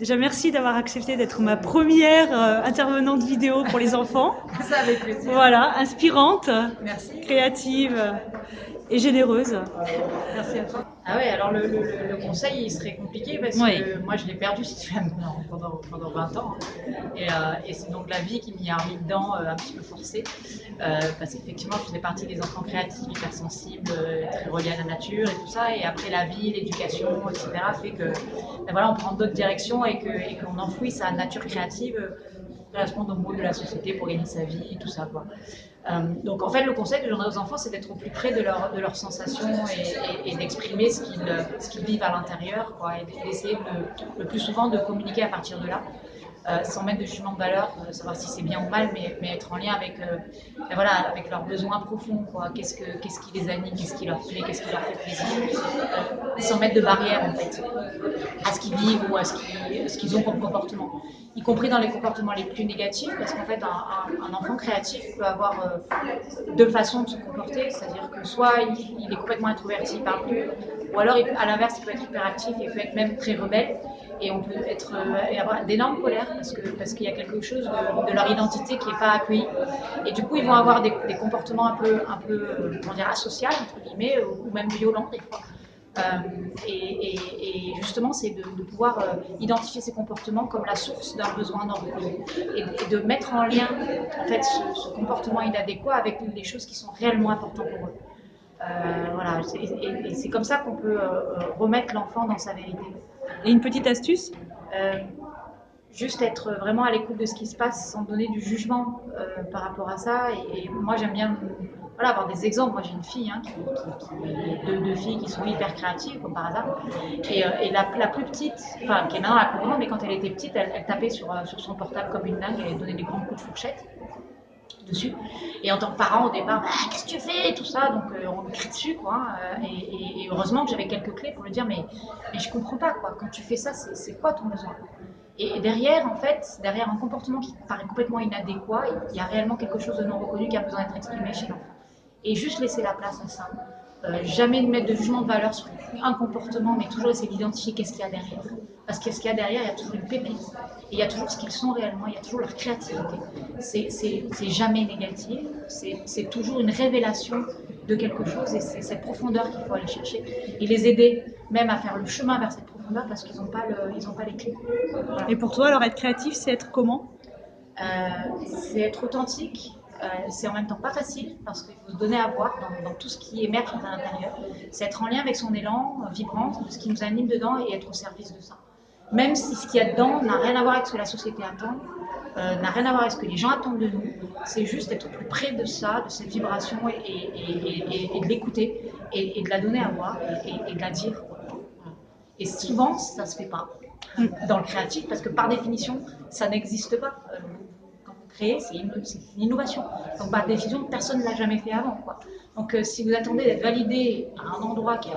Déjà, merci d'avoir accepté d'être ma première intervenante vidéo pour les enfants. Ça avec plaisir. Voilà, inspirante, Merci. créative et généreuse. Merci à toi. Ah ouais, alors le conseil, il serait compliqué parce que moi, je l'ai perdu si tu veux, pendant 20 ans. Et c'est donc la vie qui m'y a remis dedans un petit peu forcée. Parce qu'effectivement, je faisais partie des enfants créatifs, hypersensibles, très reliés à la nature et tout ça. Et après, la vie, l'éducation, etc. fait que ben voilà, on prend d'autres directions et qu'on enfouit sa nature créative pour correspondre aux mots de la société pour gagner sa vie, tout ça, quoi. Donc en fait, le conseil que j'en ai aux enfants, c'est d'être au plus près de leurs sensations et d'exprimer ce qu'ils vivent à l'intérieur, quoi, et d'essayer le plus souvent de communiquer à partir de là. Sans mettre de jugement de valeur, savoir si c'est bien ou mal, mais être en lien avec, ben voilà, avec leurs besoins profonds, quoi. Qu'est-ce qui les anime, qu'est-ce qui leur plaît, qu'est-ce qui leur fait plaisir, sans mettre de barrière en fait à ce qu'ils vivent ou à ce qu'ils ont comme comportement, y compris dans les comportements les plus négatifs, parce qu'en fait un enfant créatif peut avoir deux façons de se comporter, c'est-à-dire que soit il est complètement introverti, il parle plus, ou alors à l'inverse il peut être hyperactif et peut être même très rebelle, et on peut avoir d'énormes colères parce qu'il y a quelque chose de leur identité qui n'est pas accueilli, et du coup ils vont avoir des comportements un peu comment dire, asociaux entre guillemets, ou même violents des fois. Et justement, c'est de pouvoir identifier ces comportements comme la source d'un besoin non reconnu, et de mettre en lien en fait ce comportement inadéquat avec les choses qui sont réellement importantes pour eux. Voilà, et c'est comme ça qu'on peut remettre l'enfant dans sa vérité. Et une petite astuce? Juste être vraiment à l'écoute de ce qui se passe sans donner du jugement par rapport à ça. Et moi, j'aime bien voilà, avoir des exemples. Moi, j'ai une fille, hein, deux filles qui sont hyper créatives, comme par hasard. Et la plus petite, enfin, qui est maintenant la plus grande, mais quand elle était petite, elle tapait sur son portable comme une dingue, elle donnait des grands coups de fourchette dessus. Et en tant que parent, au départ, ah, qu'est-ce que tu fais, tout ça, donc on me crie dessus, quoi. Et heureusement que j'avais quelques clés pour lui dire, mais je comprends pas, quoi. Quand tu fais ça, c'est quoi ton besoin? Et derrière, en fait, derrière un comportement qui paraît complètement inadéquat, il y a réellement quelque chose de non reconnu qui a besoin d'être exprimé chez l'enfant. Et juste laisser la place à ça. Jamais de mettre de jugement de valeur sur un comportement, mais toujours essayer d'identifier qu'est-ce qu'il y a derrière. Parce que ce qu'il y a derrière, il y a toujours une pépite. Et il y a toujours ce qu'ils sont réellement, il y a toujours leur créativité. C'est jamais négatif, c'est toujours une révélation de quelque chose, et c'est cette profondeur qu'il faut aller chercher. Et les aider même à faire le chemin vers cette profondeur parce qu'ils n'ont pas les clés. Voilà. Et pour toi, alors être créatif, c'est être comment? C'est être authentique. C'est en même temps pas facile parce qu'il faut se donner à voir dans tout ce qui émerge à l'intérieur. C'est être en lien avec son élan vibrant, ce qui nous anime dedans, et être au service de ça. Même si ce qu'il y a dedans n'a rien à voir avec ce que la société attend, n'a rien à voir avec ce que les gens attendent de nous, c'est juste être plus près de ça, de cette vibration, et de l'écouter, et de la donner à voir, et de la dire. Et souvent, ça se fait pas dans le créatif parce que par définition, ça n'existe pas. Quand vous créez, c'est une innovation. Donc par définition, personne ne l'a jamais fait avant, quoi. Donc si vous attendez d'être validé à un endroit que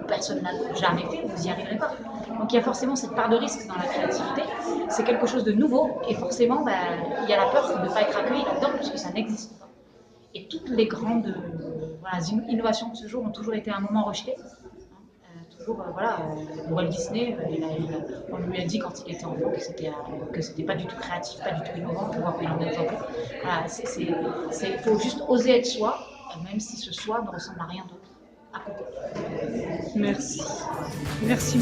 personne n'a jamais fait, vous n'y arriverez pas. Donc il y a forcément cette part de risque dans la créativité. C'est quelque chose de nouveau, et forcément, il y a la peur de ne pas être accueilli là-dedans parce que ça n'existe pas. Et toutes les grandes voilà, innovations de ce jour ont toujours été à un moment rejetées. Toujours, voilà, Walt Disney, on lui a dit quand il était enfant que c'était pas du tout créatif, pas du tout innovant, pour voir qu'il en est aujourd'hui. Voilà, il faut juste oser être soi, même si ce soi ne ressemble à rien d'autre à côté. Merci. Merci.